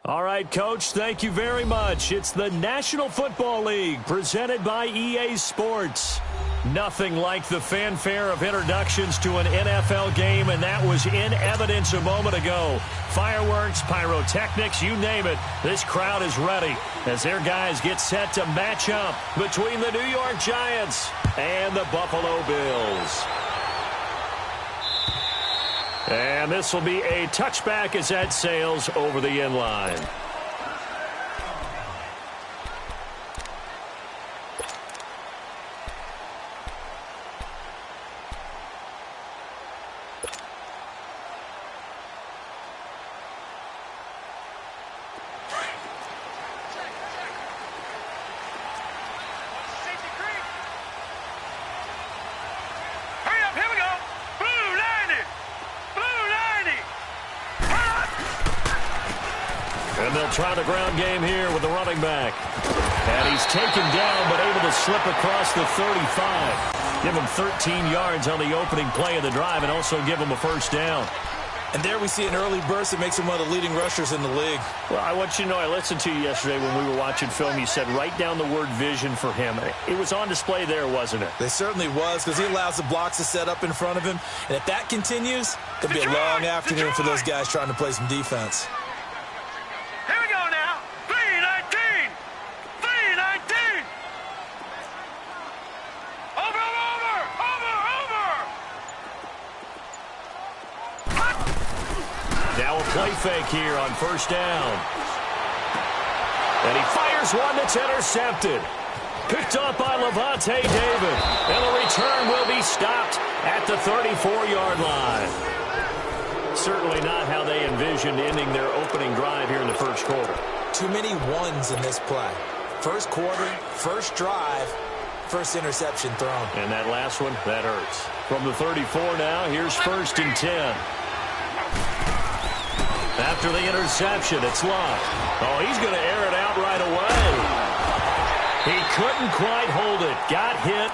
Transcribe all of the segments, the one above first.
All right, Coach, thank you very much. It's the National Football League presented by EA Sports. Nothing like the fanfare of introductions to an NFL game, and that was in evidence a moment ago. Fireworks, pyrotechnics, you name it. This crowd is ready as their guys get set to match up between the New York Giants and the Buffalo Bills. And this will be a touchback as that sails over the end line. And they'll try the ground game here with the running back. And he's taken down but able to slip across the 35. Give him 13 yards on the opening play of the drive and also give him a first down. And there we see an early burst that makes him one of the leading rushers in the league. Well, I want you to know, I listened to you yesterday when we were watching film. You said write down the word vision for him. It was on display there, wasn't it? It certainly was, because he allows the blocks to set up in front of him. And if that continues, it'll be a long afternoon for those guys trying to play some defense. Now a play fake here on first down. And he fires one that's intercepted. Picked up by Levante David. And the return will be stopped at the 34-yard line. Certainly not how they envisioned ending their opening drive here in the first quarter. Too many ones in this play. First quarter, first drive, first interception thrown. And that last one, that hurts. From the 34 now, here's first and 10. After the interception, it's Love. Oh, he's going to air it out right away. He couldn't quite hold it. Got hit.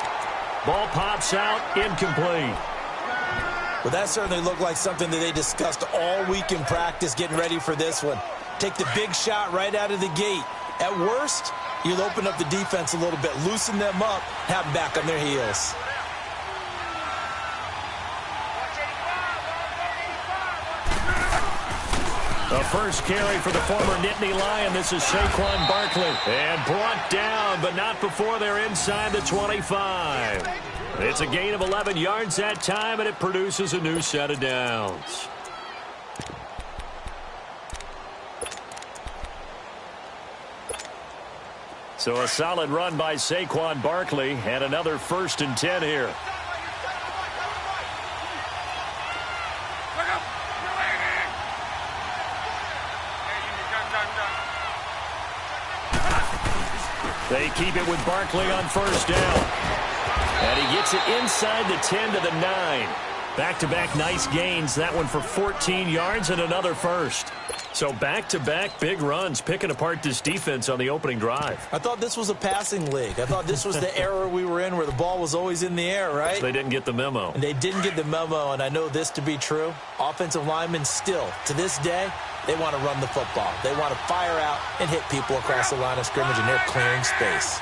Ball pops out, incomplete. Well, that certainly looked like something that they discussed all week in practice getting ready for this one. Take the big shot right out of the gate. At worst, you'll open up the defense a little bit, loosen them up, have them back on their heels. The first carry for the former Nittany Lion. This is Saquon Barkley. And brought down, but not before they're inside the 25. It's a gain of 11 yards that time, and it produces a new set of downs. So a solid run by Saquon Barkley, and another first and 10 here. They keep it with Barkley on first down. And he gets it inside the 10 to the 9. Back-to-back nice gains. That one for 14 yards and another first. So back-to-back big runs, picking apart this defense on the opening drive. I thought this was a passing league. I thought this was the era we were in where the ball was always in the air, right? They didn't get the memo. And they didn't get the memo, and I know this to be true. Offensive linemen still, to this day, they want to run the football. They want to fire out and hit people across the line of scrimmage, and they're clearing space.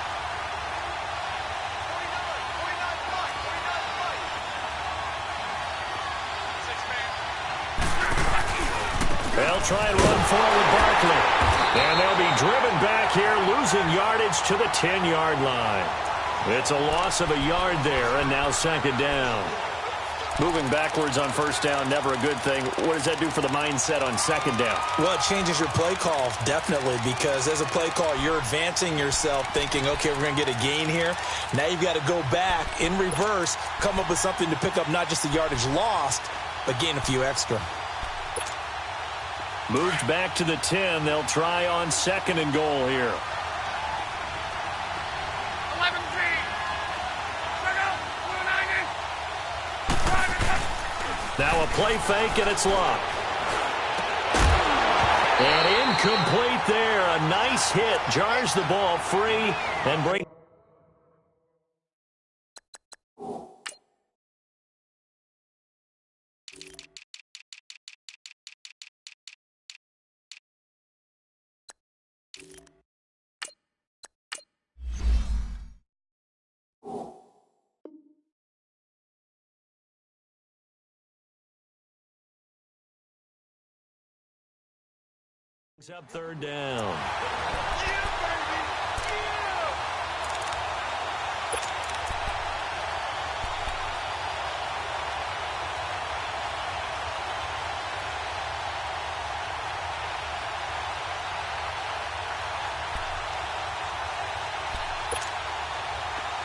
They'll try and run forward Barkley. And they'll be driven back here, losing yardage to the 10-yard line. It's a loss of a yard there, and now second down. Moving backwards on first down, never a good thing. What does that do for the mindset on second down? Well, it changes your play call, definitely, because as a play call, you're advancing yourself thinking, okay, we're going to get a gain here. Now you've got to go back in reverse, come up with something to pick up not just the yardage lost, but gain a few extra. Moved back to the 10. They'll try on second and goal here. Now a play fake, and it's Love. And incomplete there. A nice hit. Jars the ball free and brings Up third down.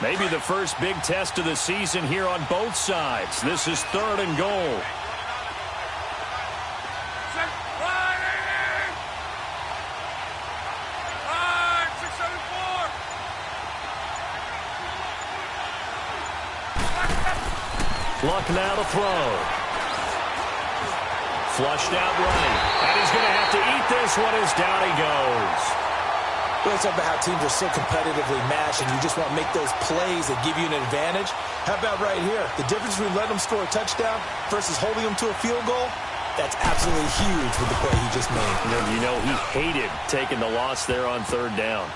Maybe the first big test of the season here on both sides. This is 3rd and goal. Luck now to throw. Flushed out right. And he's going to have to eat this one as down he goes. We always talk about how teams are so competitively matched, and you just want to make those plays that give you an advantage. How about right here? The difference between letting them score a touchdown versus holding them to a field goal, that's absolutely huge with the play he just made. You know, he hated taking the loss there on 3rd down.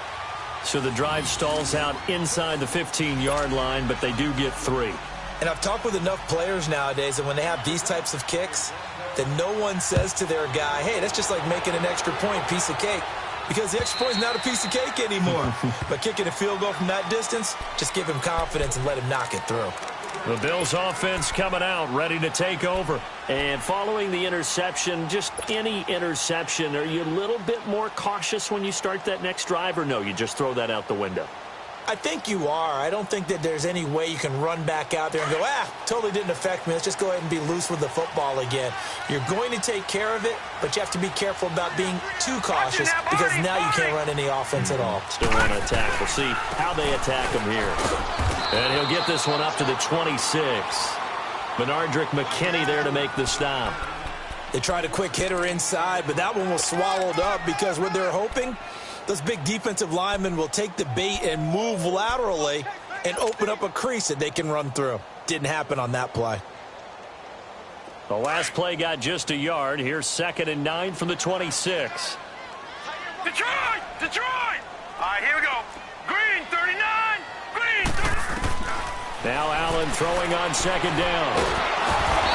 So the drive stalls out inside the 15-yard line, but they do get 3. And I've talked with enough players nowadays that when they have these types of kicks, that no one says to their guy, hey, that's just like making an extra point, piece of cake. Because the extra point is not a piece of cake anymore. But kicking a field goal from that distance, just give him confidence and let him knock it through. The Bills offense coming out, ready to take over. And following the interception, just any interception, are you a little bit more cautious when you start that next drive, or no, you just throw that out the window? I think you are. I don't think that there's any way you can run back out there and go, totally didn't affect me. Let's just go ahead and be loose with the football again. You're going to take care of it, but you have to be careful about being too cautious because now you can't run any offense at all. Still want to attack. We'll see how they attack him here. And he'll get this one up to the 26. Benardrick McKinney there to make the stop. They tried a quick hitter inside, but that one was swallowed up because what they're hoping, those big defensive linemen will take the bait and move laterally and open up a crease that they can run through. Didn't happen on that play. The last play got just a yard. Here's 2nd and 9 from the 26. Detroit! Detroit! All right, here we go. Green, 39. Green, 39. Now Allen throwing on 2nd down.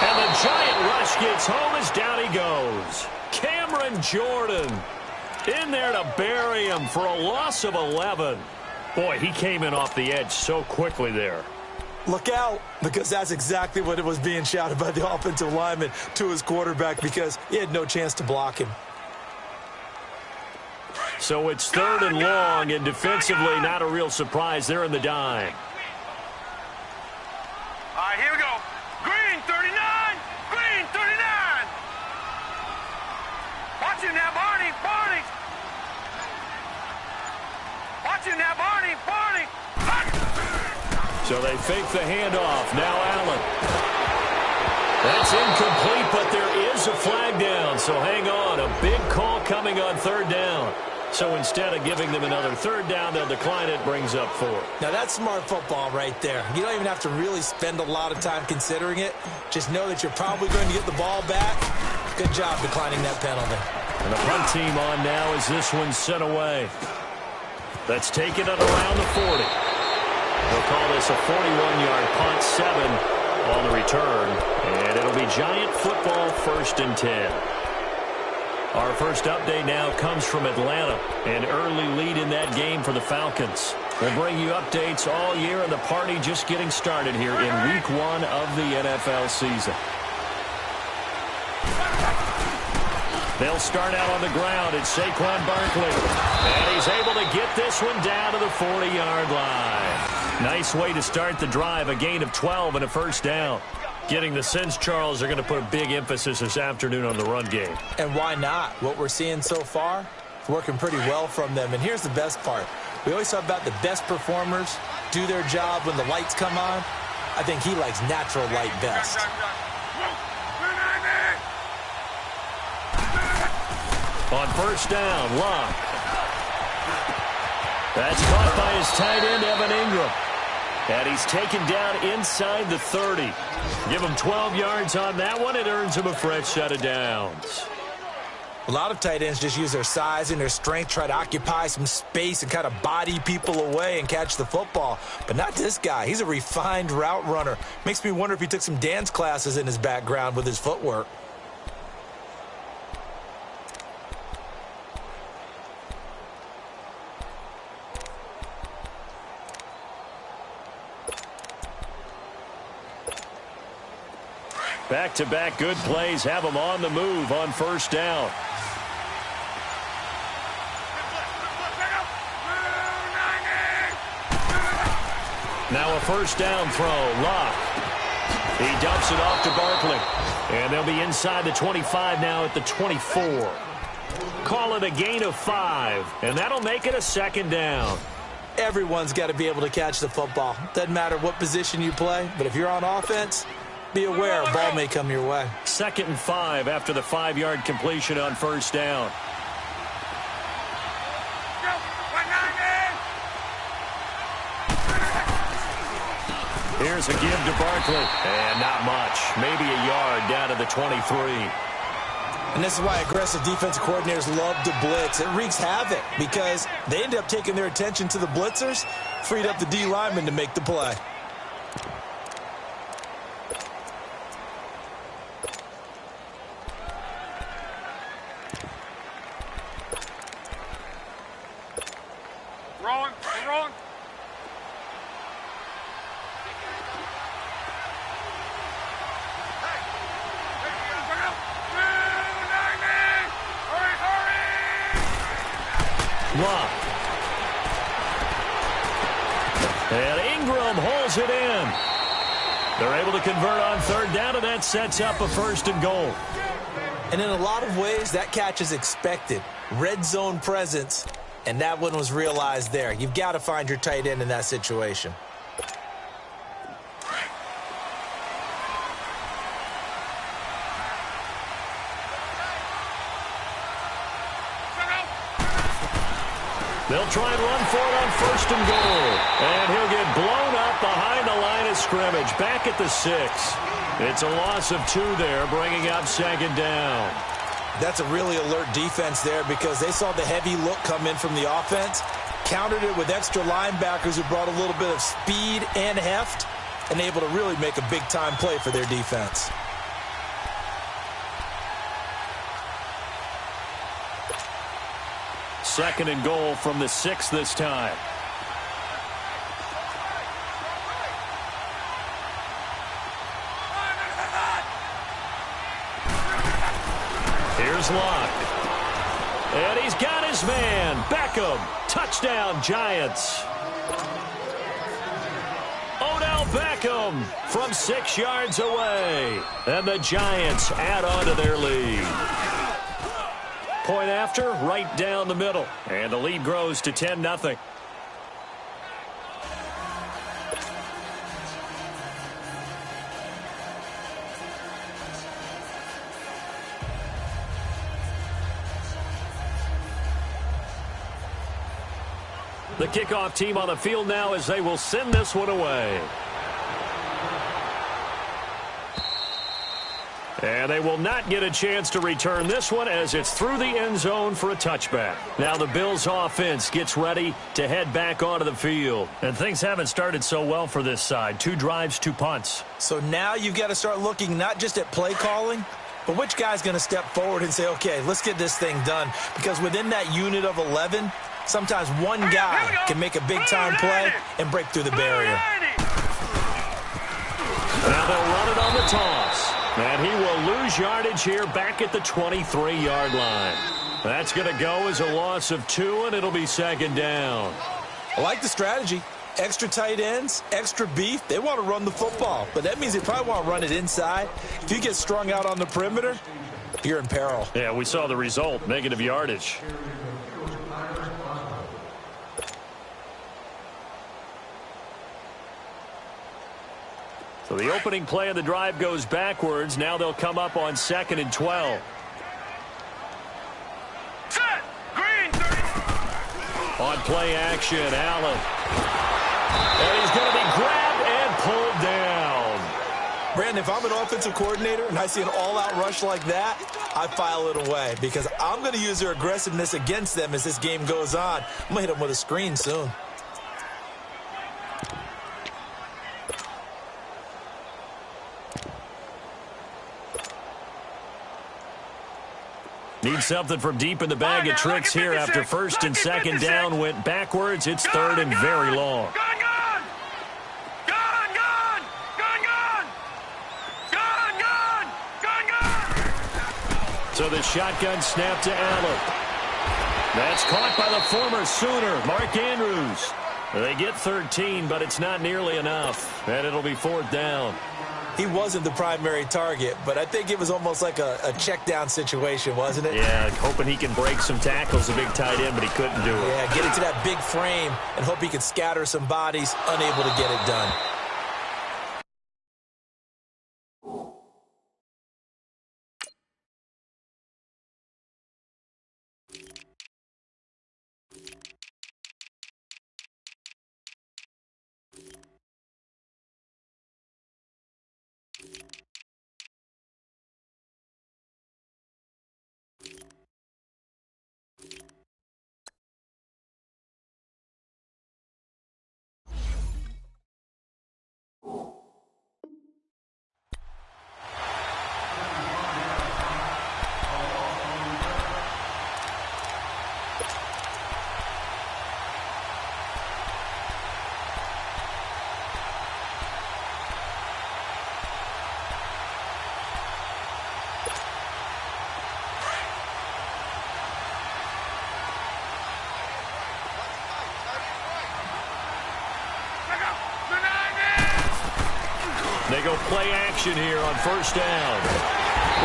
And the giant rush gets home as down he goes. Cameron Jordan in there to bury him for a loss of 11. Boy, he came in off the edge so quickly there. Look out, because that's exactly what it was being shouted by the offensive lineman to his quarterback because he had no chance to block him. So it's 3rd and long, and defensively not a real surprise. They're in the dime. All right, here we go. Green, 39. Green, 39. Watch him now, Barney. Barney. Watch him now, Barney. Barney. So they fake the handoff. Now Allen. That's incomplete, but there is a flag down. So hang on. A big call coming on 3rd down. So instead of giving them another 3rd down, they'll decline it, brings up 4. Now that's smart football right there. You don't even have to really spend a lot of time considering it. Just know that you're probably going to get the ball back. Good job declining that penalty. And the punt team on now as this one's sent away. Let's take it at around the 40. We'll call this a 41-yard punt, 7 on the return. And it'll be Giant football, 1st and 10. Our first update now comes from Atlanta. An early lead in that game for the Falcons. We'll bring you updates all year, and the party just getting started here in Week 1 of the NFL season. They'll start out on the ground. It's Saquon Barkley. And he's able to get this one down to the 40-yard line. Nice way to start the drive. A gain of 12 and a 1st down. Getting the sense, Charles, are going to put a big emphasis this afternoon on the run game. And why not? What we're seeing so far, it's working pretty well from them. And here's the best part. We always talk about the best performers do their job when the lights come on. I think he likes natural light best. On 1st down, Locke. That's caught by his tight end, Evan Ingram. And he's taken down inside the 30. Give him 12 yards on that one. It earns him a fresh set of downs. A lot of tight ends just use their size and their strength, try to occupy some space and kind of body people away and catch the football. But not this guy. He's a refined route runner. Makes me wonder if he took some dance classes in his background with his footwork. Back-to-back good plays have them on the move on first down. Now a first down throw. Locke. He dumps it off to Barkley. And they'll be inside the 25 now at the 24. Call it a gain of 5. And that'll make it a second down. Everyone's got to be able to catch the football. Doesn't matter what position you play, but if you're on offense, be aware a ball may come your way. 2nd and 5 after the 5-yard completion on first down. Here's a give to Barkley. And not much. Maybe a yard down to the 23. And this is why aggressive defensive coordinators love to blitz. It wreaks havoc because they end up taking their attention to the blitzers, freed up the D lineman to make the play. Rolling. Locke. And Ingram holds it in. They're able to convert on third down, and that sets up a 1st and goal. And in a lot of ways, that catch is expected. Red zone presence, and that one was realized there. You've got to find your tight end in that situation. They'll try and run for it on 1st and goal. And he'll get blown up behind the line of scrimmage. Back at the 6. It's a loss of 2 there, bringing up 2nd down. That's a really alert defense there because they saw the heavy look come in from the offense, countered it with extra linebackers who brought a little bit of speed and heft, and able to really make a big-time play for their defense. Second and goal from the 6 this time. Here's Locke. And he's got his man. Beckham. Touchdown, Giants. Odell Beckham from 6 yards away. And the Giants add on to their lead. Point after, right down the middle. And the lead grows to 10-0. The kickoff team on the field now as they will send this one away. And they will not get a chance to return this one as it's through the end zone for a touchback. Now the Bills offense gets ready to head back onto the field. And things haven't started so well for this side. 2 drives, 2 punts. So now you've got to start looking not just at play calling, but which guy's going to step forward and say, okay, let's get this thing done. Because within that unit of 11, sometimes one guy can make a big-time play and break through the barrier. Now they'll run it on the toss. And he will lose yardage here back at the 23-yard line. That's going to go as a loss of 2, and it'll be 2nd down. I like the strategy. Extra tight ends, extra beef. They want to run the football, but that means they probably want to run it inside. If you get strung out on the perimeter, you're in peril. Yeah, we saw the result, negative yardage. So the opening play of the drive goes backwards. Now they'll come up on 2nd and 12. Set! Green 30. On play action, Allen. And he's going to be grabbed and pulled down. Brandon, if I'm an offensive coordinator and I see an all-out rush like that, I file it away because I'm going to use their aggressiveness against them as this game goes on. I'm going to hit them with a screen soon. Need something from deep in the bag of tricks here after 1st and 2nd down went backwards. It's 3rd and very long. So the shotgun snap to Allen. That's caught by the former Sooner, Mark Andrews. They get 13, but it's not nearly enough, and it'll be 4th down. He wasn't the primary target, but I think it was almost like a check down situation, wasn't it? Yeah, hoping he can break some tackles, a big tight end, but he couldn't do it. Yeah, get into that big frame and hope he can scatter some bodies, unable to get it done. They go play action here on 1st down.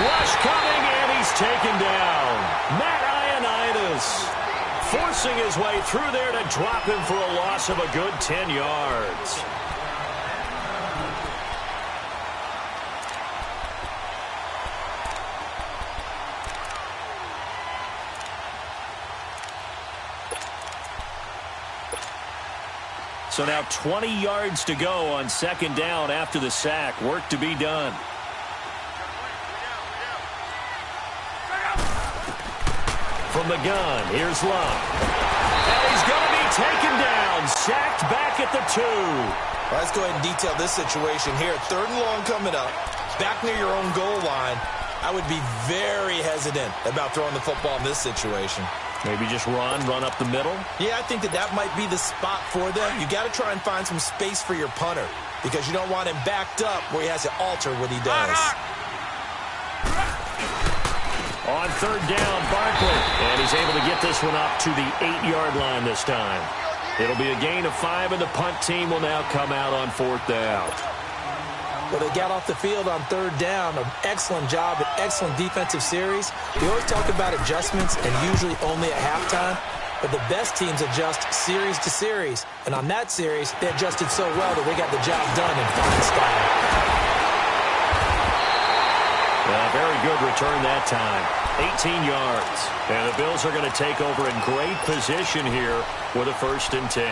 Rush coming, and he's taken down. Matt Ioannidis forcing his way through there to drop him for a loss of a good 10 yards. So now 20 yards to go on 2nd down after the sack. Work to be done. From the gun, here's Love. And he's going to be taken down. Sacked back at the 2. Well, let's go ahead and detail this situation here. 3rd and long coming up. Back near your own goal line. I would be very hesitant about throwing the football in this situation. Maybe just run up the middle? Yeah, I think that might be the spot for them. You got to try and find some space for your punter because you don't want him backed up where he has to alter what he does. On 3rd down, Barkley. And he's able to get this one up to the 8-yard line this time. It'll be a gain of 5, and the punt team will now come out on 4th down. Well, they got off the field on 3rd down. An excellent job, an excellent defensive series. We always talk about adjustments and usually only at halftime, but the best teams adjust series to series. And on that series, they adjusted so well that they got the job done in fine style. Very good return that time. 18 yards. And the Bills are going to take over in great position here with a 1st and 10.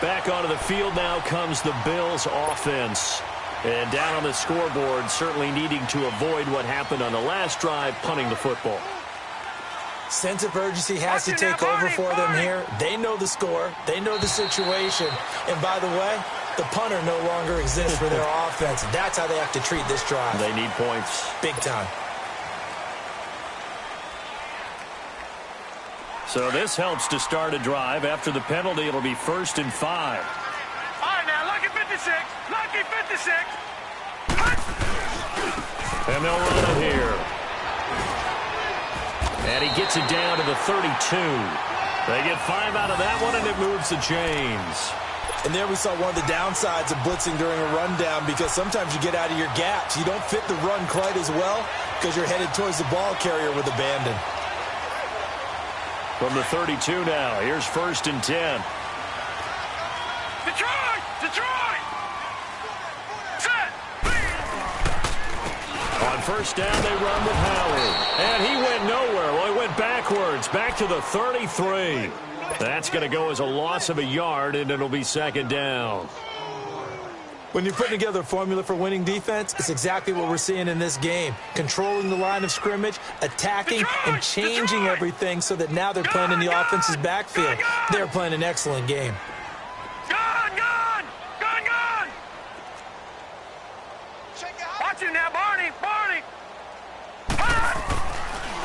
Back onto the field now comes the Bills offense. And down on the scoreboard, certainly needing to avoid what happened on the last drive, punting the football. Sense of urgency has to take over for them here. They know the score. They know the situation. And by the way, the punter no longer exists for their offense. That's how they have to treat this drive. They need points. Big time. So this helps to start a drive. After the penalty, it'll be 1st and 5. All right, now, lucky 56. Lucky 56. And they'll run it here. And he gets it down to the 32. They get 5 out of that one, and it moves the chains. And there we saw one of the downsides of blitzing during a rundown because sometimes you get out of your gaps. You don't fit the run quite as well because you're headed towards the ball carrier with abandon. From the 32 now, here's 1st and 10. Detroit! Detroit! Set! On 1st down, they run with Howard. And he went nowhere. Well, he went backwards, back to the 33. That's going to go as a loss of a yard, and it'll be 2nd down. When you're putting together a formula for winning defense, it's exactly what we're seeing in this game. Controlling the line of scrimmage, attacking, and changing everything so that now they're playing in the offense's backfield. They're playing an excellent game. Gun! Watch him now, Barney!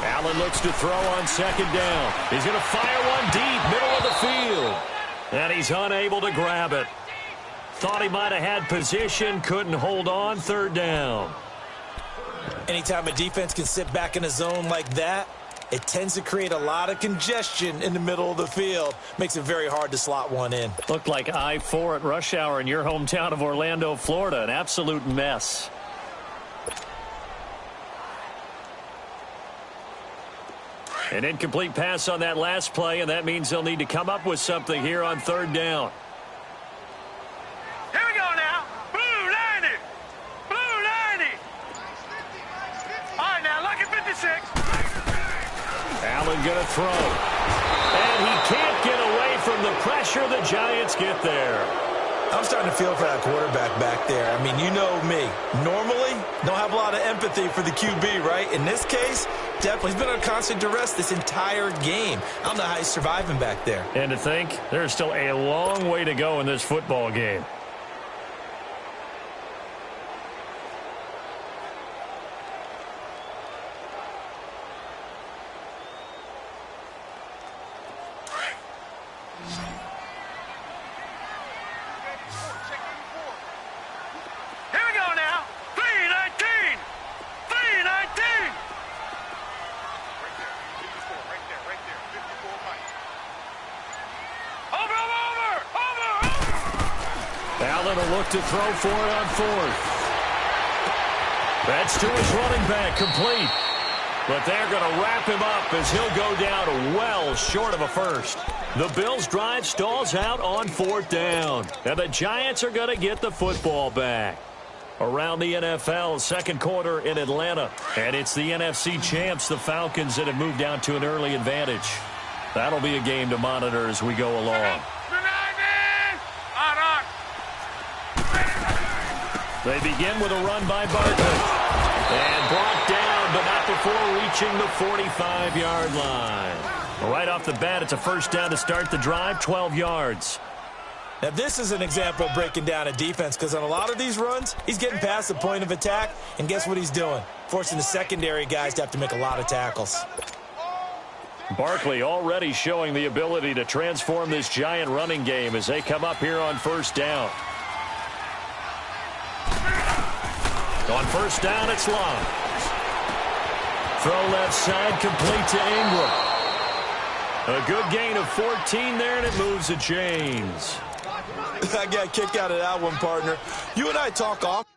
Allen looks to throw on 2nd down. He's going to fire one deep, middle of the field. And he's unable to grab it. Thought he might have had position, couldn't hold on, 3rd down. Anytime a defense can sit back in a zone like that, it tends to create a lot of congestion in the middle of the field. Makes it very hard to slot one in. Looked like I-4 at rush hour in your hometown of Orlando, Florida. An absolute mess. An incomplete pass on that last play, and that means they'll need to come up with something here on third down. Here we go now. Blue 90. Blue 90. All right, now, lucky 56. Allen going to throw. And he can't get away from the pressure. The Giants get there. I'm starting to feel for that quarterback back there. I mean, you know me. Normally, don't have a lot of empathy for the QB, right? In this case, definitely. He's been under constant duress this entire game. I don't know how he's surviving back there. And to think, there's still a long way to go in this football game. Allen will look to throw for it on fourth. That's to his running back, complete. But they're going to wrap him up as he'll go down well short of a first. The Bills' drive stalls out on fourth down. And the Giants are going to get the football back. Around the NFL, second quarter in Atlanta. And it's the NFC champs, the Falcons, that have moved down to an early advantage. That'll be a game to monitor as we go along. They begin with a run by Barkley. And brought down, but not before reaching the 45-yard line. Right off the bat, it's a first down to start the drive, 12 yards. Now, this is an example of breaking down a defense, because on a lot of these runs, he's getting past the point of attack, and guess what he's doing? Forcing the secondary guys to have to make a lot of tackles. Barkley already showing the ability to transform this Giant running game as they come up here on first down. On first down, it's long. Throw left side, complete to Ingram. A good gain of 14 there, and it moves the chains. I got a kick out of that one, partner. You and I talk off.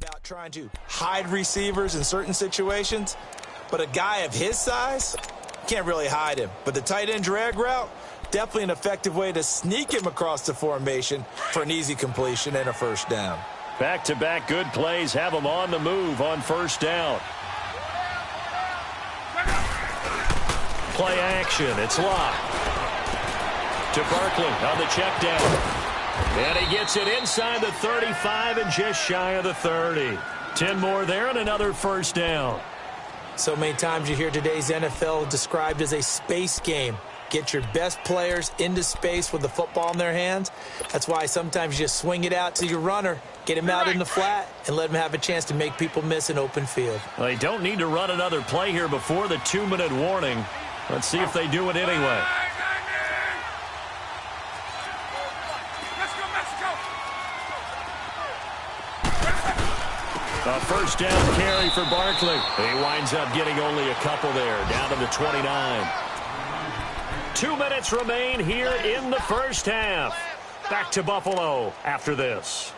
About trying to hide receivers in certain situations, but a guy of his size can't really hide him. But the tight end drag route, definitely an effective way to sneak him across the formation for an easy completion and a first down. Back-to-back good plays have him on the move on first down. Play action, it's locked. To Barkley on the check down. And he gets it inside the 35 and just shy of the 30. 10 more there and another first down. So many times you hear today's NFL described as a space game. Get your best players into space with the football in their hands. That's why sometimes you just swing it out to your runner, get him out in the flat, and let him have a chance to make people miss an open field. Well, they don't need to run another play here before the 2-minute warning. Let's see if they do it anyway. A first down carry for Barkley. He winds up getting only a couple there, down to the 29. 2 minutes remain here in the first half. Back to Buffalo after this.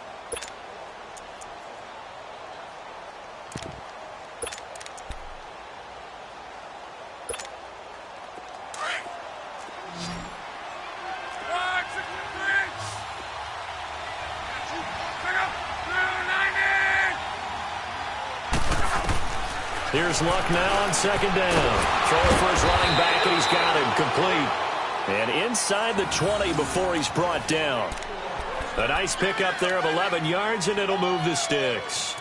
Here's Luck now on second down. Throw for his running back, and he's got him complete. And inside the 20 before he's brought down. A nice pickup there of 11 yards, and it'll move the sticks.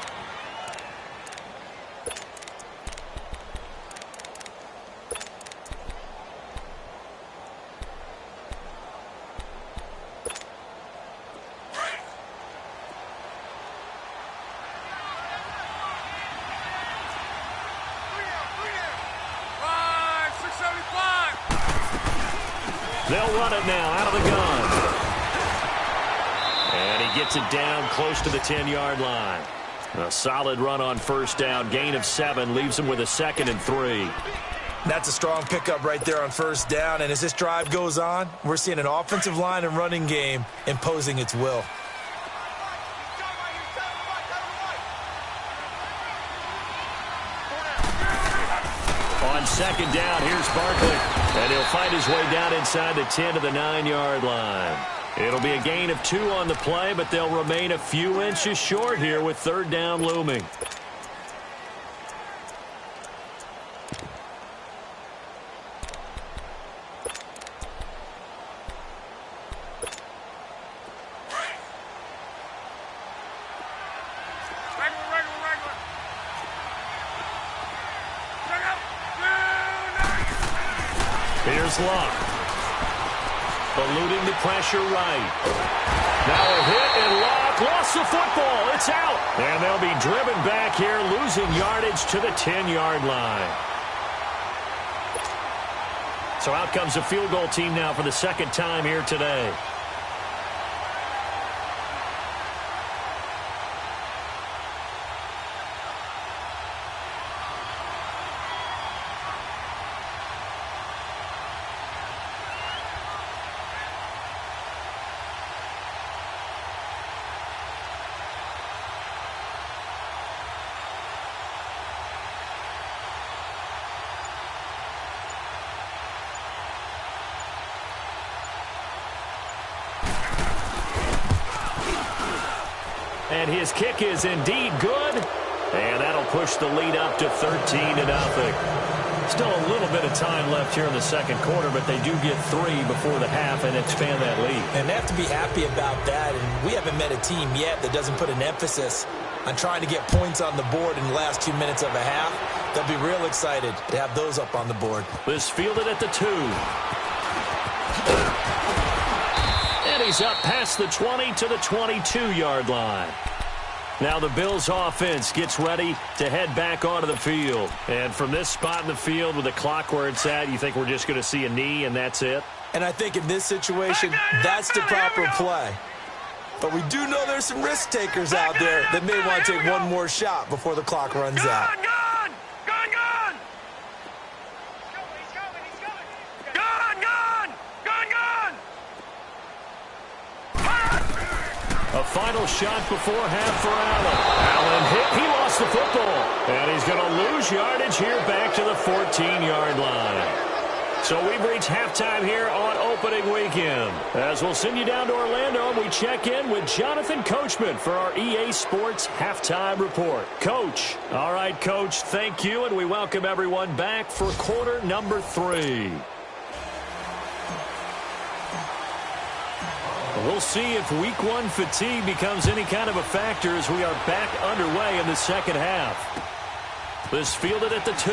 They'll run it now out of the gun. And he gets it down close to the 10-yard line. A solid run on first down. Gain of 7 leaves him with a 2nd and 3. That's a strong pickup right there on first down. And as this drive goes on, we're seeing an offensive line and running game imposing its will. On second down, here's Barkley. And he'll find his way down inside the 10 to the 9-yard line. It'll be a gain of 2 on the play, but they'll remain a few inches short here with third down looming. Here's Luck. Eluding the pressure right. Now a hit, and Luck lost the football. It's out. And they'll be driven back here, losing yardage to the 10-yard line. So out comes a field goal team now for the second time here today. And his kick is indeed good. And that'll push the lead up to 13-0. Still a little bit of time left here in the second quarter, but they do get 3 before the half and expand that lead. And they have to be happy about that. And we haven't met a team yet that doesn't put an emphasis on trying to get points on the board in the last 2 minutes of a half. They'll be real excited to have those up on the board. This fielded at the 2. And he's up past the 20 to the 22-yard line. Now the Bills offense gets ready to head back onto the field. And from this spot in the field with the clock where it's at, you think we're just going to see a knee and that's it? And I think in this situation, that's the proper play. But we do know there's some risk takers out there that may want to take one more shot before the clock runs out. A final shot before half for Allen. Allen hit. He lost the football. And he's going to lose yardage here back to the 14-yard line. So we've reached halftime here on opening weekend. As we'll send you down to Orlando, we check in with Jonathan Coachman for our EA Sports Halftime Report. Coach. All right, Coach, thank you, and we welcome everyone back for quarter number 3. We'll see if week 1 fatigue becomes any kind of a factor as we are back underway in the second half. This fielded at the 2.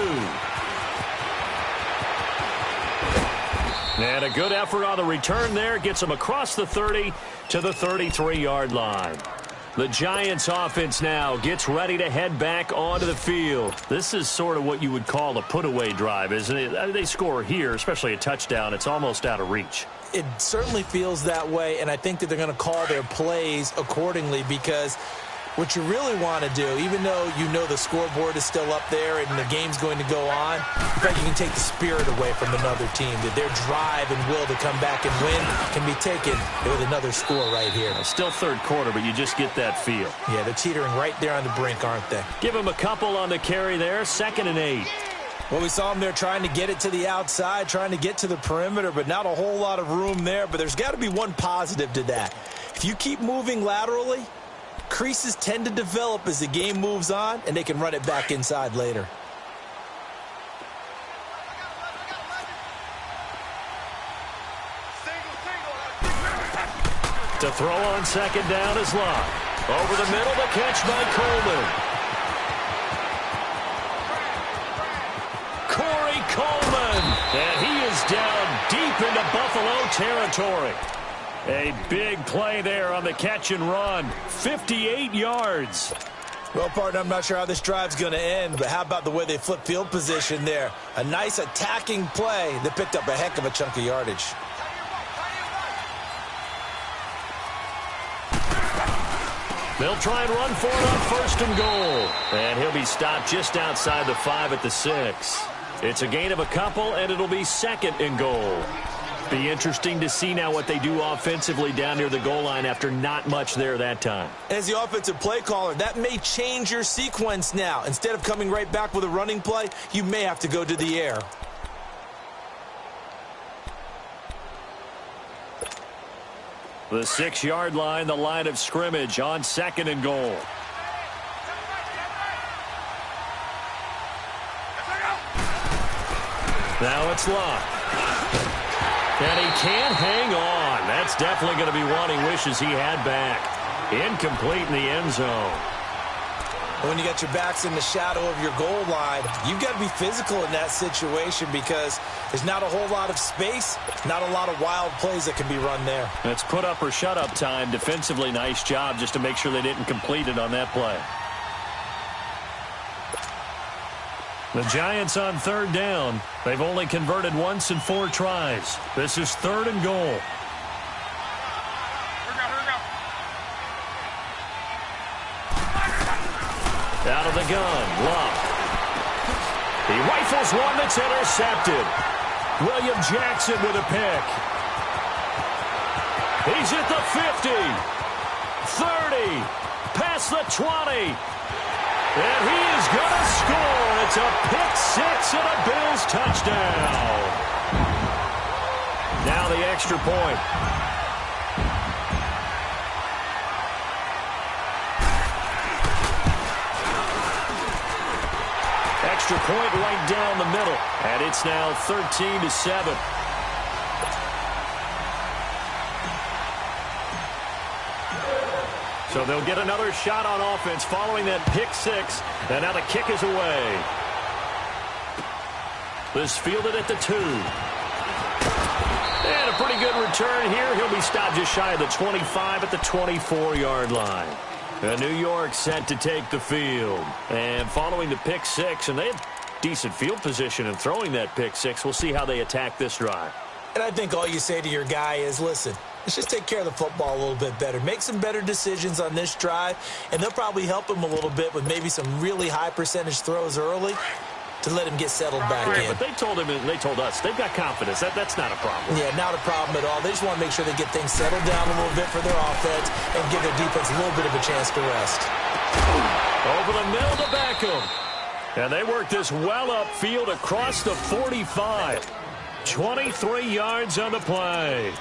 And a good effort on the return there. Gets him across the 30 to the 33-yard line. The Giants offense now gets ready to head back onto the field. This is sort of what you would call a put-away drive, isn't it? They score here, especially a touchdown. It's almost out of reach. It certainly feels that way, and I think that they're going to call their plays accordingly because what you really want to do, even though you know the scoreboard is still up there and the game's going to go on, in fact, you can take the spirit away from another team, that their drive and will to come back and win can be taken with another score right here. Still third quarter, but you just get that feel. Yeah, they're teetering right there on the brink, aren't they? Give them a couple on the carry there, 2nd and 8. Well, we saw them there trying to get it to the outside, trying to get to the perimeter, but not a whole lot of room there. But there's got to be one positive to that. If you keep moving laterally, creases tend to develop as the game moves on, and they can run it back inside later. To throw on second down is Locke. Over the middle, the catch by Coleman. Corey Coleman. And he is down deep into Buffalo territory. A big play there on the catch and run. 58 yards. Well, partner, I'm not sure how this drive's going to end, but how about the way they flip field position there? A nice attacking play that picked up a heck of a chunk of yardage. They'll try and run for it on first and goal. And he'll be stopped just outside the 5 at the 6. It's a gain of a couple, and it'll be second and goal. Be interesting to see now what they do offensively down near the goal line after not much there that time. As the offensive play caller, that may change your sequence now. Instead of coming right back with a running play, you may have to go to the air. The 6-yard line, the line of scrimmage on second and goal. Now it's Locke. And he can't hang on. That's definitely going to be one he wishes he had back. Incomplete in the end zone. When you got your backs in the shadow of your goal line, you've got to be physical in that situation because there's not a whole lot of space, not a lot of wild plays that can be run there. It's put up or shut up time. Defensively, nice job just to make sure they didn't complete it on that play. The Giants on third down. They've only converted once in 4 tries. This is third and goal. Out of the gun, Locke. He rifles one that's intercepted. William Jackson with a pick. He's at the 50, 30, past the 20. And he is going to score. It's a pick 6 and a Bills touchdown. Now the extra point. Extra point right down the middle. And it's now 13-7. So they'll get another shot on offense following that pick 6. And now the kick is away. This fielded at the 2. And a pretty good return here. He'll be stopped just shy of the 25 at the 24-yard line. New York set to take the field. And following the pick 6, and they had decent field position in throwing that pick 6. We'll see how they attack this drive. And I think all you say to your guy is, listen, let's just take care of the football a little bit better. Make some better decisions on this drive, and they'll probably help him a little bit with maybe some really high percentage throws early to let him get settled back in. But they told him, and they told us, they've got confidence. That's not a problem. Yeah, not a problem at all. They just want to make sure they get things settled down a little bit for their offense and give their defense a little bit of a chance to rest. Over the middle to Beckham. And they work this well upfield across the 45. 23 yards on the play.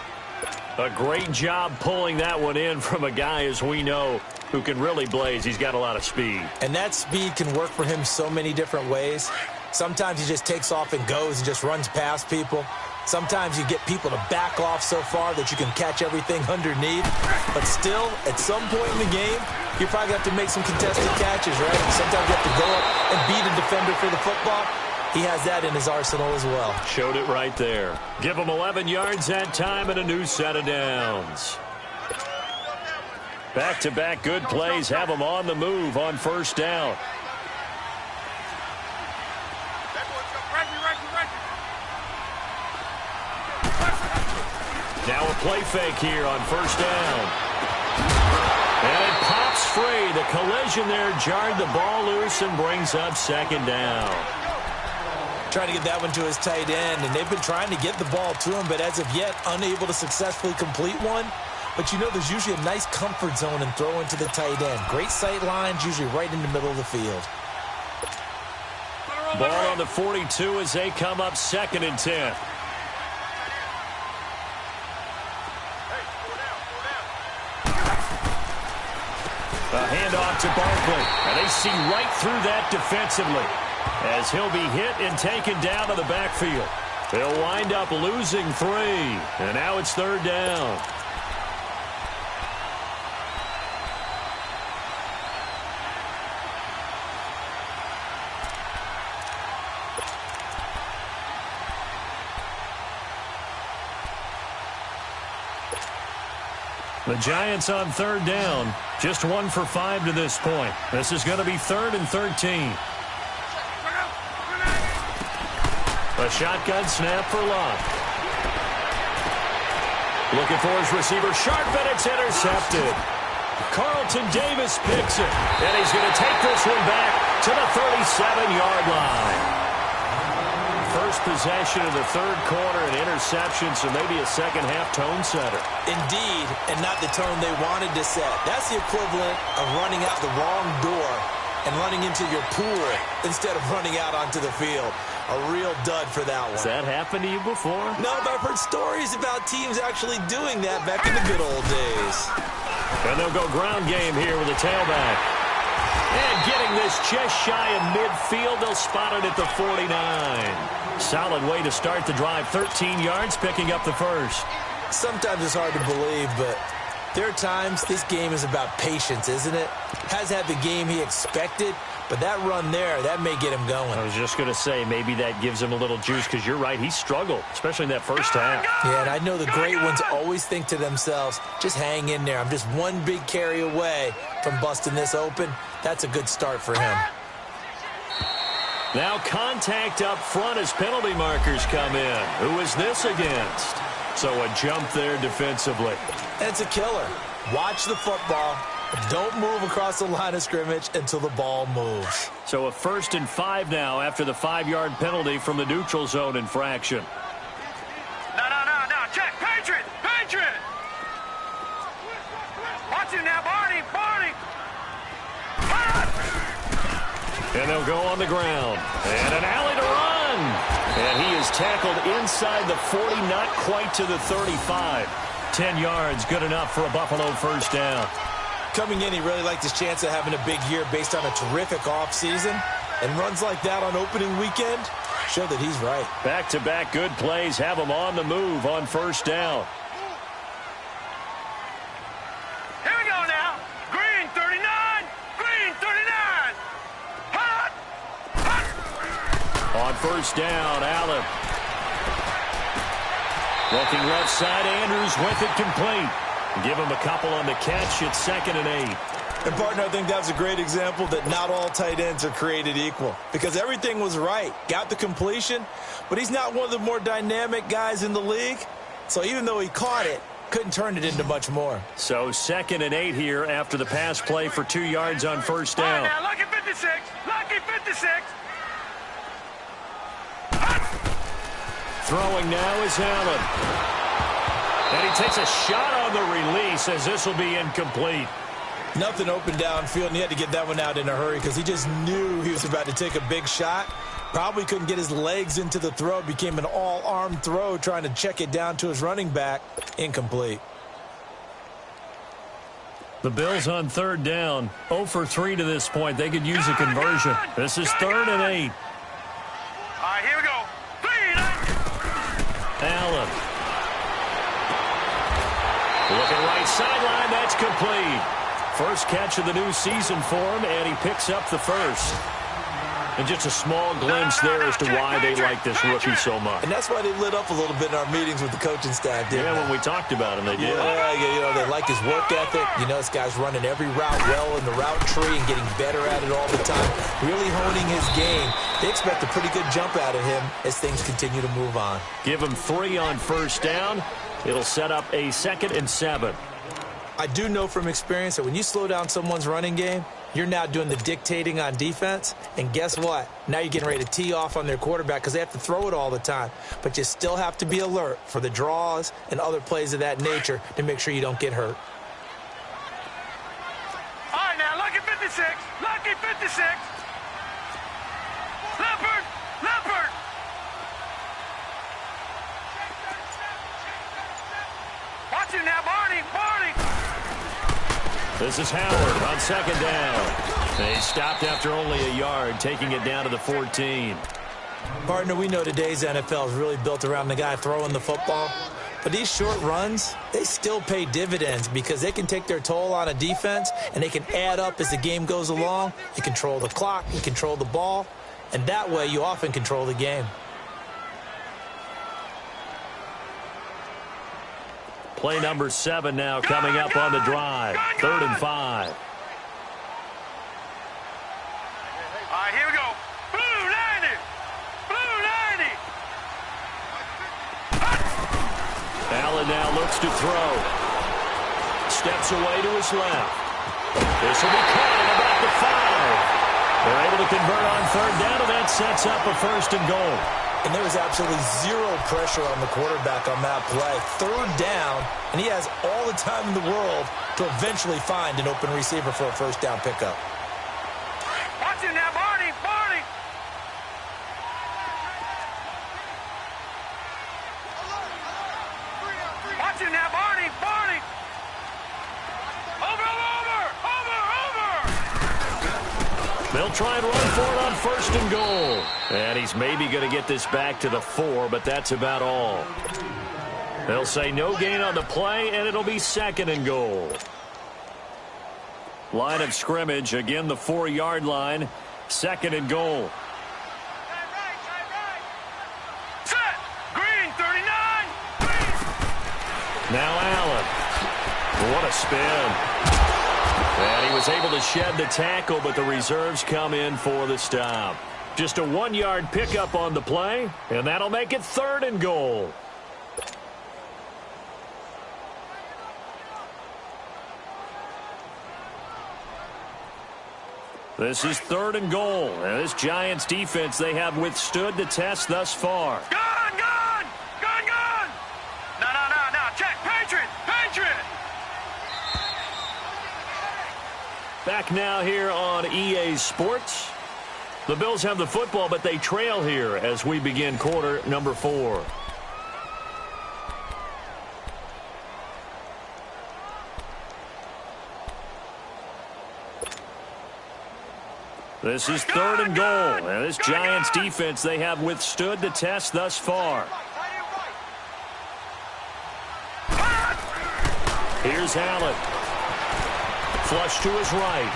A great job pulling that one in from a guy, as we know, who can really blaze. He's got a lot of speed. And that speed can work for him so many different ways. Sometimes he just takes off and goes and just runs past people. Sometimes you get people to back off so far that you can catch everything underneath. But still, at some point in the game, you're probably going to have to make some contested catches, right? And sometimes you have to go up and beat a defender for the football. He has that in his arsenal as well. Showed it right there. Give him 11 yards that time and a new set of downs. Back-to-back good plays have him on the move on first down. Now a play fake here on first down. And it pops free. The collision there jarred the ball loose and brings up second down. Trying to get that one to his tight end, and they've been trying to get the ball to him, but as of yet, unable to successfully complete one. But you know there's usually a nice comfort zone in throwing to the tight end. Great sight lines, usually right in the middle of the field. Ball on the 42 as they come up second and 10. A handoff to Barkley, and they see right through that defensively as he'll be hit and taken down to the backfield. They'll wind up losing 3, and now it's third down. The Giants on third down. Just 1 for 5 to this point. This is going to be 3rd and 13. A shotgun snap for Love. Looking for his receiver sharp, and it's intercepted. Carlton Davis picks it, and he's going to take this one back to the 37-yard line. First possession of the third quarter, an interception, so maybe a second-half tone setter. Indeed, and not the tone they wanted to set. That's the equivalent of running out the wrong door and running into your pool instead of running out onto the field. A real dud for that one. Has that happened to you before? No, but I've heard stories about teams actually doing that back in the good old days. And they'll go ground game here with a tailback. And getting this just shy of midfield, they'll spot it at the 49. Solid way to start the drive. 13 yards, picking up the first. Sometimes it's hard to believe, but there are times this game is about patience, isn't it? Has had the game he expected, but that run there, that may get him going. I was just going to say, maybe that gives him a little juice, because you're right, he struggled, especially in that first half. Yeah, and I know the great ones always think to themselves, just hang in there. I'm just one big carry away from busting this open. That's a good start for him. Now contact up front as penalty markers come in. Who is this against? So a jump there defensively. And it's a killer. Watch the football. Don't move across the line of scrimmage until the ball moves. So a 1st and 5 now after the 5-yard penalty from the neutral zone infraction. No. Check. Patriot. Watch him now, Barney. And they'll go on the ground. And an alley to run. And he is tackled inside the 40, not quite to the 35. 10 yards, good enough for a Buffalo first down. Coming in, he really liked his chance of having a big year based on a terrific offseason. And runs like that on opening weekend show that he's right. Back-to-back good plays have him on the move on first down. Here we go now. Green 39. Hot. On first down, Allen. Looking left side, Andrews with it complete. Give him a couple on the catch. It's 2nd and 8. And, partner, I think that's a great example that not all tight ends are created equal. Because everything was right. Got the completion, but he's not one of the more dynamic guys in the league. So even though he caught it, couldn't turn it into much more. So 2nd and 8 here after the pass play for 2 yards on first down. Now, lucky 56. Throwing now is Allen. And he takes a shot on the release as this will be incomplete. Nothing open downfield, and he had to get that one out in a hurry because he just knew he was about to take a big shot. Probably couldn't get his legs into the throw. Became an all-arm throw trying to check it down to his running back. Incomplete. The Bills on third down. 0 for 3 to this point. They could use a conversion. This is 3rd and 8. All right, here we go. Allen. Looking right sideline. That's complete. First catch of the new season for him, and he picks up the first. And just a small glimpse there as to why they like this rookie so much. And that's why they lit up a little bit in our meetings with the coaching staff, didn't they? When we talked about him, they did. Yeah, they like his work ethic. This guy's running every route well in the route tree and getting better at it all the time. Really honing his game. They expect a pretty good jump out of him as things continue to move on. Give him 3 on first down. It'll set up a 2nd and 7. I do know from experience that when you slow down someone's running game, you're now doing the dictating on defense. And guess what? Now you're getting ready to tee off on their quarterback because they have to throw it all the time. But you still have to be alert for the draws and other plays of that nature to make sure you don't get hurt. All right, now, lucky 56. Leopard. Watch him now, Barney. This is Howard on 2nd down. They stopped after only a yard, taking it down to the 14. Partner, we know today's NFL is really built around the guy throwing the football. But these short runs, they still pay dividends because they can take their toll on a defense and they can add up as the game goes along. You control the clock, you control the ball, and that way you often control the game. Play number 7 now coming up on the drive. 3rd and 5. All right, here we go. Blue 90. Blue 90. Allen now looks to throw. Steps away to his left. This will be caught at about the 5. They're able to convert on 3rd down, and that sets up a 1st and goal. And there was absolutely zero pressure on the quarterback on that play. 3rd down, and he has all the time in the world to eventually find an open receiver for a 1st down pickup. Watch it now, Barney. Barney. Watch it now, Barney. Barney. Over. They'll try and run for it on 1st and goal. And he's maybe going to get this back to the 4, but that's about all. They'll say no gain on the play, and it'll be 2nd and goal. Line of scrimmage, again the 4-yard line. 2nd and goal. Set. Green, 39. Now Allen. What a spin. And he was able to shed the tackle, but the reserves come in for the stop. Just a 1-yard pickup on the play, and that'll make it 3rd and goal. This is 3rd and goal. And this Giants defense, they have withstood the test thus far. Gun. No. Check. Patriot. Back now here on EA Sports. The Bills have the football, but they trail here as we begin quarter number 4. This is 3rd and goal. And this Giants defense, they have withstood the test thus far. Here's Allen. Flush to his right.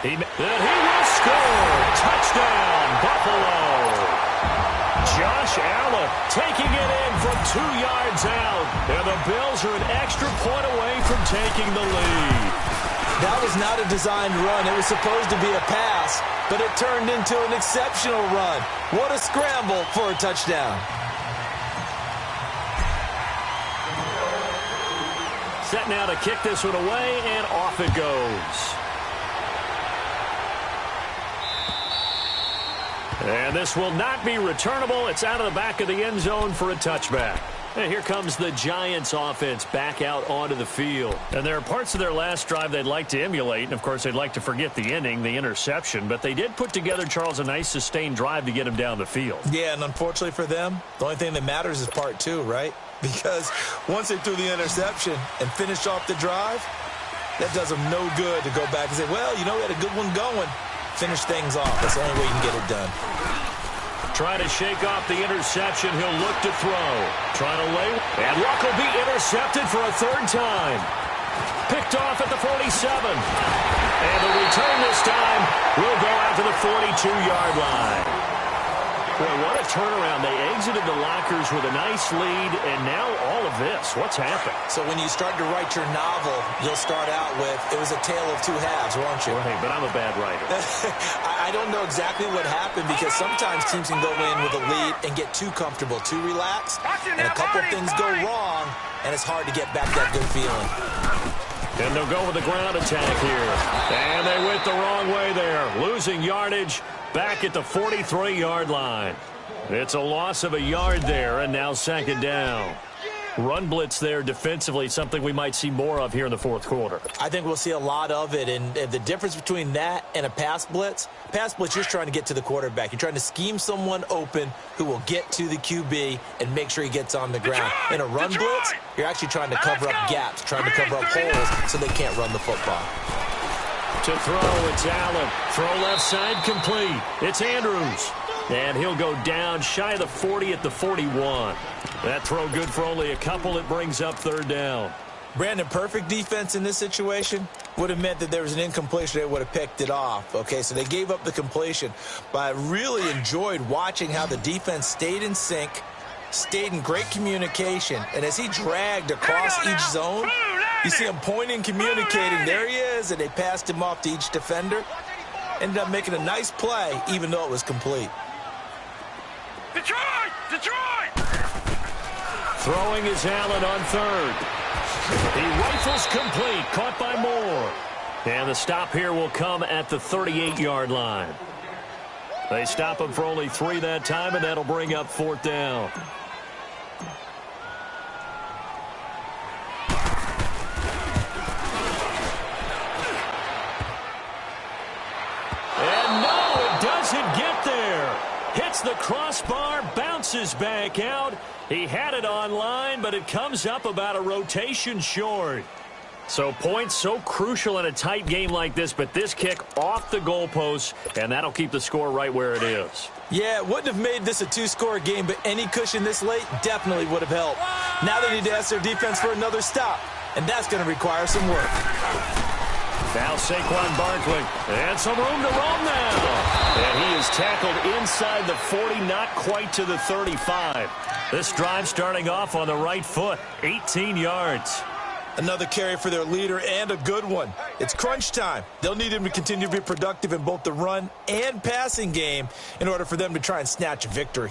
He will score. Touchdown, Buffalo. Josh Allen taking it in from 2 yards out. And the Bills are an extra point away from taking the lead. That was not a designed run. It was supposed to be a pass, but it turned into an exceptional run. What a scramble for a touchdown. Set now to kick this one away, and off it goes. And this will not be returnable. It's out of the back of the end zone for a touchback. And here comes the Giants offense back out onto the field. And there are parts of their last drive they'd like to emulate. And, of course, they'd like to forget the ending, the interception. But they did put together, Charles, a nice sustained drive to get him down the field. Yeah, and unfortunately for them, the only thing that matters is part 2, right? Because once they threw the interception and finished off the drive, that does them no good to go back and say, well, you know, we had a good one going. Finish things off. That's the only way you can get it done. Trying to shake off the interception. He'll look to throw. Trying to lay. And Luck will be intercepted for a 3rd time. Picked off at the 47. And the return this time will go out to the 42-yard line. Boy, what a turnaround. They exited the lockers with a nice lead, and now all of this. What's happened? So when you start to write your novel, you'll start out with, it was a tale of 2 halves, won't you? Right, but I'm a bad writer. I don't know exactly what happened, because sometimes teams can go in with a lead and get too comfortable, too relaxed, and a couple of things go wrong, and it's hard to get back that good feeling. And they'll go with the ground attack here. And they went the wrong way there, losing yardage. Back at the 43-yard line. It's a loss of a yard there, and now 2nd down. Run blitz there defensively, something we might see more of here in the 4th quarter. I think we'll see a lot of it, and the difference between that and a pass blitz, you're just trying to get to the quarterback. You're trying to scheme someone open who will get to the QB and make sure he gets on the ground. In a run blitz, you're actually trying to cover up gaps, trying to cover up holes so they can't run the football. To throw, it's Allen. Throw left side complete. It's Andrews. And he'll go down shy of the 40 at the 41. That throw good for only a couple. It brings up 3rd down. Brandon, perfect defense in this situation would have meant that there was an incompletion. They would have picked it off. Okay, so they gave up the completion. But I really enjoyed watching how the defense stayed in sync, stayed in great communication, and as he dragged across each zone, you see him pointing, communicating. There he is, and they passed him off to each defender. Ended up making a nice play, even though it was complete. Detroit! Detroit! Throwing is Allen on third. He rifles complete, caught by Moore. And the stop here will come at the 38-yard line. They stop him for only 3 that time, and that'll bring up 4th down. And no, it doesn't get there. Hits the crossbar, bounces back out. He had it on line, but it comes up about a rotation short. So points so crucial in a tight game like this, but this kick off the goalpost, and that'll keep the score right where it is. Yeah, it wouldn't have made this a 2-score game, but any cushion this late definitely would have helped. Now they need to ask their defense for another stop, and that's going to require some work. Now Saquon Barkley, and some room to roam now. And he is tackled inside the 40, not quite to the 35. This drive starting off on the right foot, 18 yards. Another carry for their leader, and a good one. It's crunch time. They'll need him to continue to be productive in both the run and passing game in order for them to try and snatch a victory.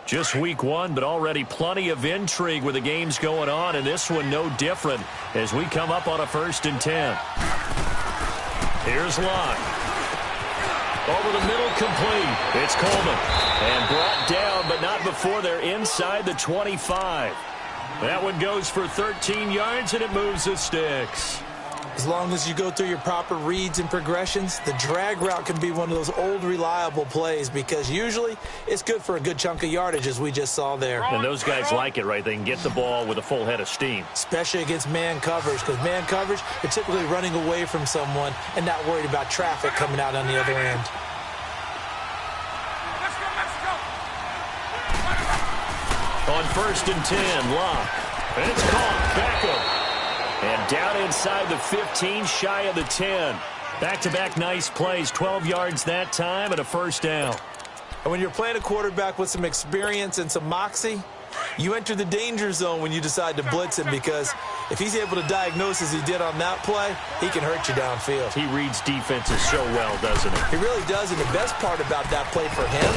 Just week 1, but already plenty of intrigue with the games going on, and this one no different as we come up on a 1st and 10. Here's Locke. Over the middle, complete. It's Coleman. And brought down, but not before they're inside the 25. That one goes for 13 yards, and it moves the sticks. As long as you go through your proper reads and progressions, the drag route can be one of those old reliable plays because usually it's good for a good chunk of yardage, as we just saw there. And those guys like it, right? They can get the ball with a full head of steam. Especially against man coverage, because man coverage, they're typically running away from someone and not worried about traffic coming out on the other end. On 1st and 10, Locke. And it's caught. Beckham. And down inside the 15, shy of the 10. Back-to-back nice plays, 12 yards that time, and a 1st down. And when you're playing a quarterback with some experience and some moxie, you enter the danger zone when you decide to blitz him, because if he's able to diagnose as he did on that play, he can hurt you downfield. He reads defenses so well, doesn't he? He really does, and the best part about that play for him,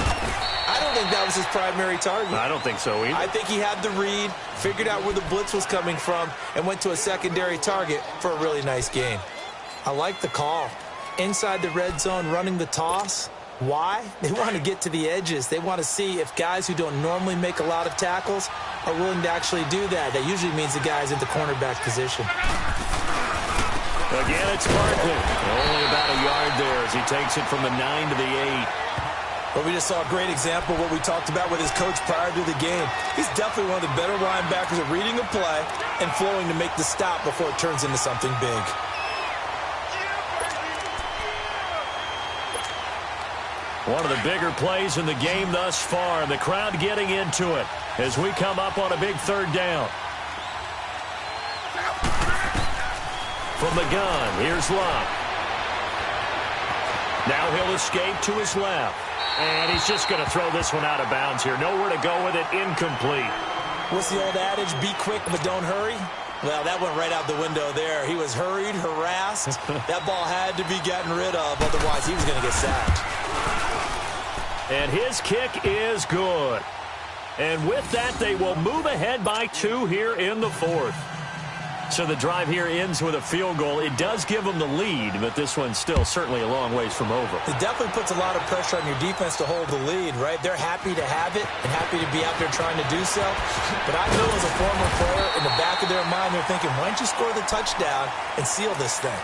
I don't think that was his primary target. I don't think so either. I think he had the read, figured out where the blitz was coming from, and went to a secondary target for a really nice gain. I like the call. Inside the red zone, running the toss. Why? They want to get to the edges. They want to see if guys who don't normally make a lot of tackles are willing to actually do that. That usually means the guy's in the cornerback position. Again, it's Barkley. Only about a yard there as he takes it from the 9 to the 8. But we just saw a great example of what we talked about with his coach prior to the game. He's definitely one of the better linebackers at reading a play and flowing to make the stop before it turns into something big. One of the bigger plays in the game thus far, and the crowd getting into it as we come up on a big 3rd down. From the gun, here's Locke. Now he'll escape to his left. And he's just going to throw this one out of bounds here. Nowhere to go with it. Incomplete. What's the old adage? Be quick, but don't hurry. Well, that went right out the window there. He was hurried, harassed. That ball had to be gotten rid of. Otherwise, he was going to get sacked. And his kick is good. And with that, they will move ahead by 2 here in the 4th. So the drive here ends with a field goal. It does give them the lead, but this one's still certainly a long ways from over. It definitely puts a lot of pressure on your defense to hold the lead, right? They're happy to have it and happy to be out there trying to do so. But I know as a former player, in the back of their mind, they're thinking, why don't you score the touchdown and seal this thing?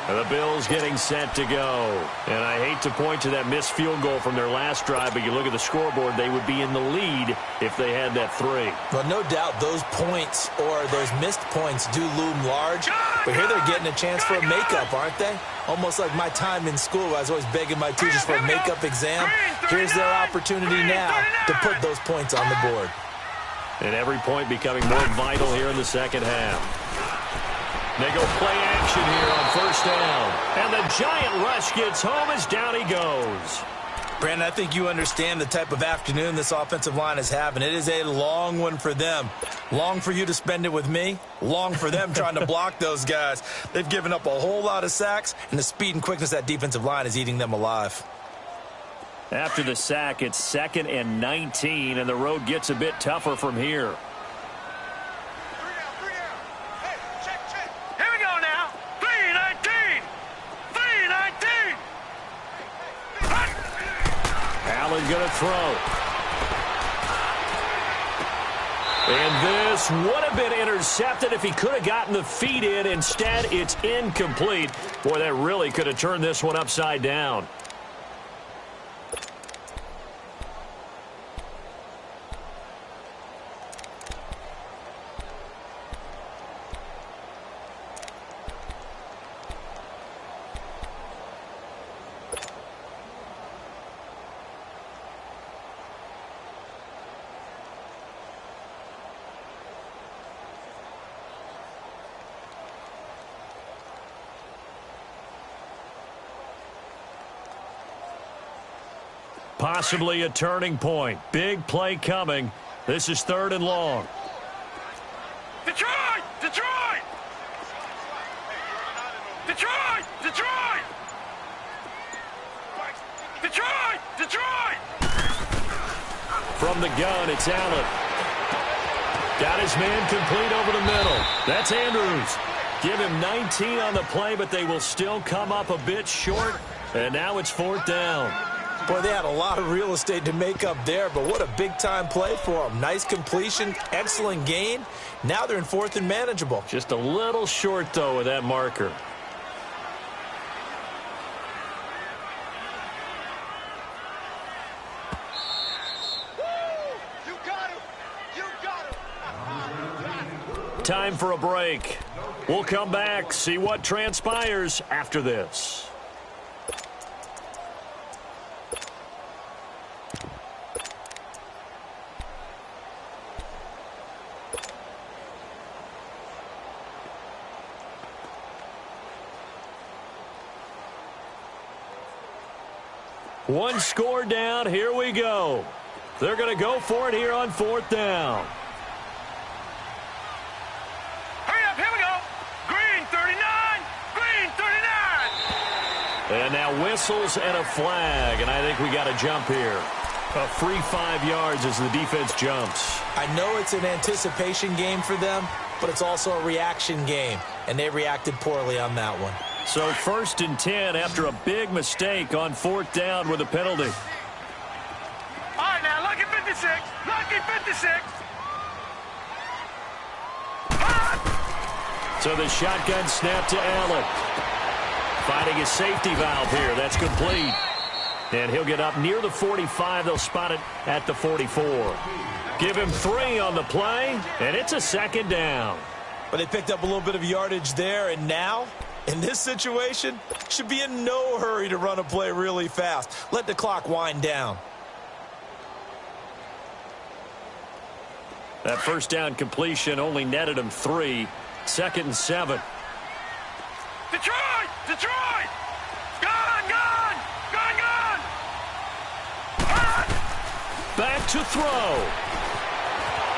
The Bills getting set to go. And I hate to point to that missed field goal from their last drive, but you look at the scoreboard, they would be in the lead if they had that 3. Well, no doubt those points or those missed points do loom large. But here they're getting a chance for a makeup, aren't they? Almost like my time in school where I was always begging my teachers for a makeup exam. Here's their opportunity now to put those points on the board. And every point becoming more vital here in the second half. They go play action. action here on first down. And the giant rush gets home as down he goes. Brandon, I think you understand the type of afternoon this offensive line is having. It is a long one for them. Long for you to spend it with me. Long for them trying to block those guys. They've given up a whole lot of sacks, and the speed and quickness of that defensive line is eating them alive. After the sack, it's 2nd and 19, and the road gets a bit tougher from here. Here we go now. 3-19. 3-19. Allen going to throw. And this would have been intercepted if he could have gotten the feet in. Instead, it's incomplete. Boy, that really could have turned this one upside down. Possibly a turning point. Big play coming. This is 3rd and long. Detroit! Detroit! Detroit! Detroit! Detroit! Detroit! From the gun, it's Allen. Got his man complete over the middle. That's Andrews. Give him 19 on the play, but they will still come up a bit short. And now it's 4th down. Boy, they had a lot of real estate to make up there, but what a big-time play for them. Nice completion, excellent gain. Now they're in 4th and manageable. Just a little short, though, with that marker. You got him! You got him! Time for a break. We'll come back, see what transpires after this. One score down. Here we go. They're going to go for it here on 4th down. Hurry up, here we go. Green 39, green 39. And now whistles and a flag, and I think we got a jump here. A free 5 yards as the defense jumps. I know it's an anticipation game for them, but it's also a reaction game, and they reacted poorly on that one. So 1st and 10 after a big mistake on 4th down with a penalty. All right, now, lucky 56. Lucky 56. So the shotgun snap to Allen. Finding his safety valve here. That's complete. And he'll get up near the 45. They'll spot it at the 44. Give him 3 on the play, and it's a 2nd down. But they picked up a little bit of yardage there, and now, in this situation, should be in no hurry to run a play really fast. Let the clock wind down. That 1st down completion only netted him 3. 2nd and 7. Detroit! Detroit! Gone! Gone! Gone! Gone! Back to throw.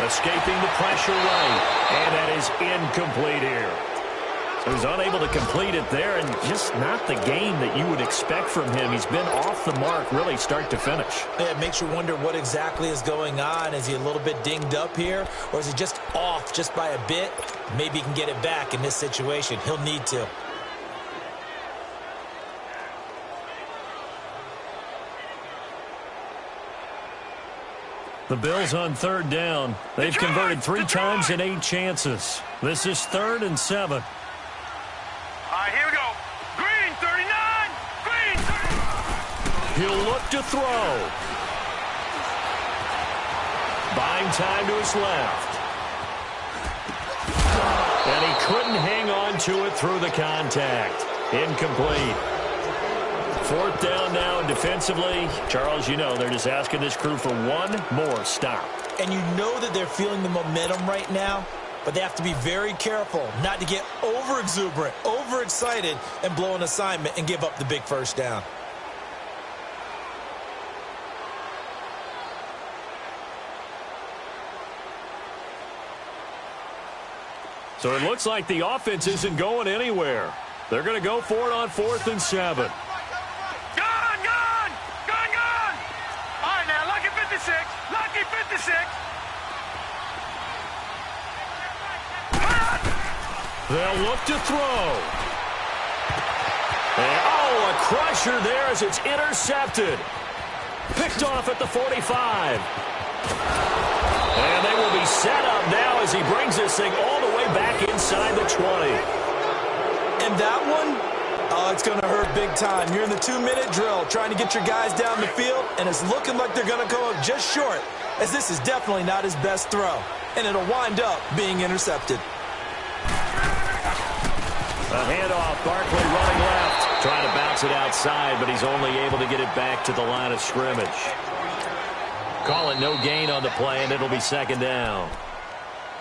Escaping the pressure right. And that is incomplete here. So he's unable to complete it there, and just not the game that you would expect from him. He's been off the mark really start to finish. Yeah, it makes you wonder what exactly is going on. Is he a little bit dinged up here, or is he just off just by a bit? Maybe he can get it back in this situation. He'll need to. The Bills on 3rd down. They've converted 3 times in 8 chances. This is 3rd and 7. All right, here we go. Green 39, green 39. He'll look to throw. Buying time to his left. And he couldn't hang on to it through the contact. Incomplete. 4th down now, and defensively, Charles, you know, they're just asking this crew for one more stop. And you know that they're feeling the momentum right now. but they have to be very careful not to get over-exuberant, overexcited, and blow an assignment and give up the big first down. So it looks like the offense isn't going anywhere. They're going to go for it on 4th and 7. Gone! All right, now, lucky 56. Lucky 56. They'll look to throw. And, oh, a crusher there as it's intercepted. Picked off at the 45. And they will be set up now as he brings this thing all the way back inside the 20. And that one, oh, it's going to hurt big time. You're in the 2-minute drill trying to get your guys down the field, and it's looking like they're going to go up just short, as this is definitely not his best throw. And it'll wind up being intercepted. A handoff, Barkley running left. Trying to bounce it outside, but he's only able to get it back to the line of scrimmage. Call it no gain on the play, and it'll be 2nd down.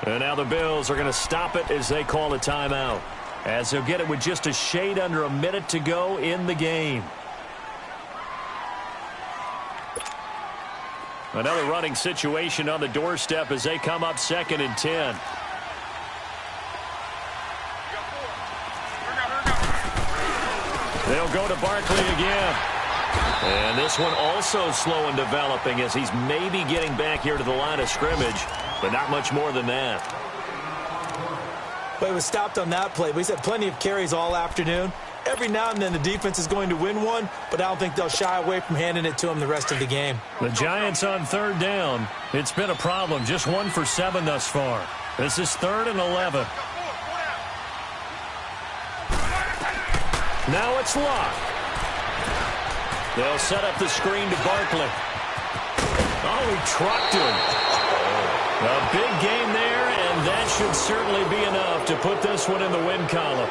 And now the Bills are going to stop it as they call a timeout, as they'll get it with just a shade under a minute to go in the game. Another running situation on the doorstep as they come up 2nd and 10. They'll go to Barkley again. And this one also slow in developing as he's maybe getting back here to the line of scrimmage, but not much more than that. But he was stopped on that play. But he's had plenty of carries all afternoon. Every now and then the defense is going to win one, but I don't think they'll shy away from handing it to him the rest of the game. The Giants on 3rd down. It's been a problem. Just 1 for 7 thus far. This is 3rd and 11. Now it's Locke. They'll set up the screen to Barkley. Oh, he trucked him. A big game there, and that should certainly be enough to put this one in the win column.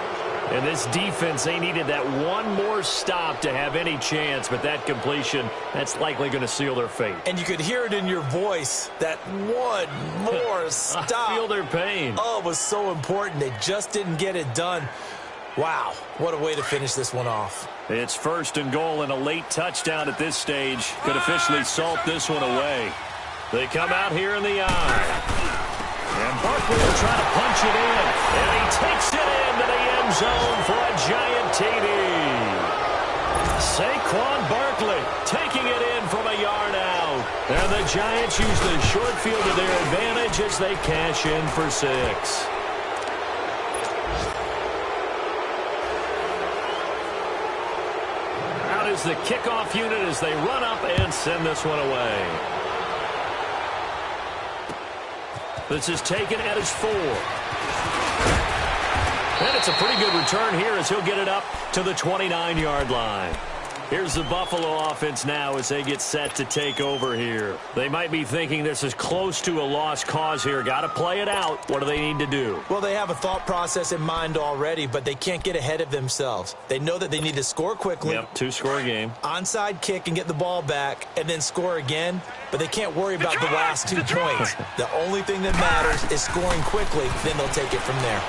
And this defense, they needed that one more stop to have any chance, but that completion, that's likely going to seal their fate. And you could hear it in your voice, that one more stop. I feel their pain. Oh, it was so important. They just didn't get it done. Wow, what a way to finish this one off. It's 1st and goal, and a late touchdown at this stage could officially salt this one away. They come out here in the eye. And Barkley will try to punch it in. And he takes it into the end zone for a giant TD. Saquon Barkley taking it in from a yard out. And the Giants use the short field to their advantage as they cash in for 6. Is the kickoff unit as they run up and send this one away. This is taken at his 4. And it's a pretty good return here as he'll get it up to the 29-yard line. Here's the Buffalo offense now as they get set to take over here. They might be thinking this is close to a lost cause here. Got to play it out. What do they need to do? Well, they have a thought process in mind already, but they can't get ahead of themselves. They know that they need to score quickly. Yep, 2-score game. Onside kick and get the ball back and then score again, but they can't worry about the last 2 points. The only thing that matters is scoring quickly, then they'll take it from there.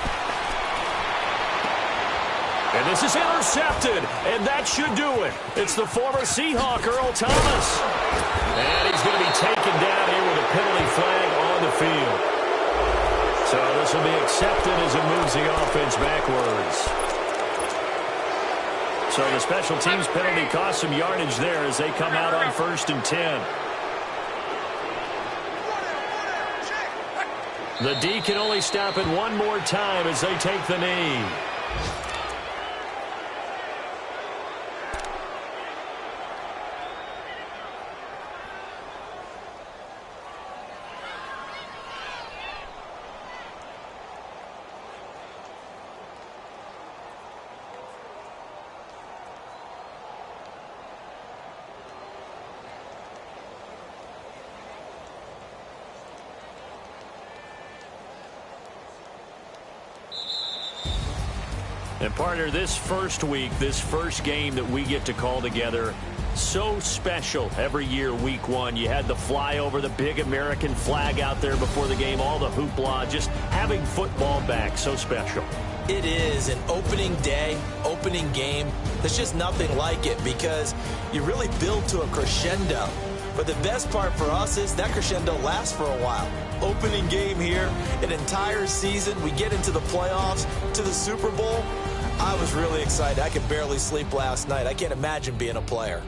And this is intercepted, and that should do it. It's the former Seahawk, Earl Thomas. And he's going to be taken down here with a penalty flag on the field. So this will be accepted as it moves the offense backwards. So the special teams penalty cost some yardage there as they come out on 1st and 10. The D can only stop it one more time as they take the knee. And partner, this first week, this first game that we get to call together, So special every year, week one. You had the flyover, the big American flag out there before the game, all the hoopla, just having football back, so special. It is an opening day, opening game. There's just nothing like it because you really build to a crescendo. But the best part for us is that crescendo lasts for a while. Opening game here, an entire season. We get into the playoffs, to the Super Bowl. I was really excited. I could barely sleep last night. I can't imagine being a player.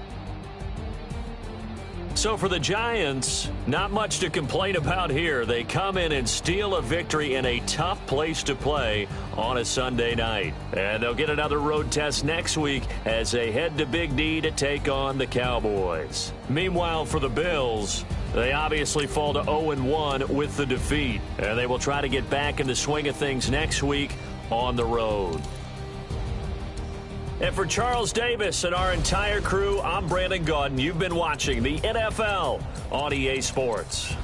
So for the Giants, not much to complain about here. They come in and steal a victory in a tough place to play on a Sunday night. And they'll get another road test next week as they head to Big D to take on the Cowboys. Meanwhile, for the Bills, they obviously fall to 0-1 with the defeat. And they will try to get back in the swing of things next week on the road. And for Charles Davis and our entire crew, I'm Brandon Gaudin. You've been watching the NFL on EA Sports.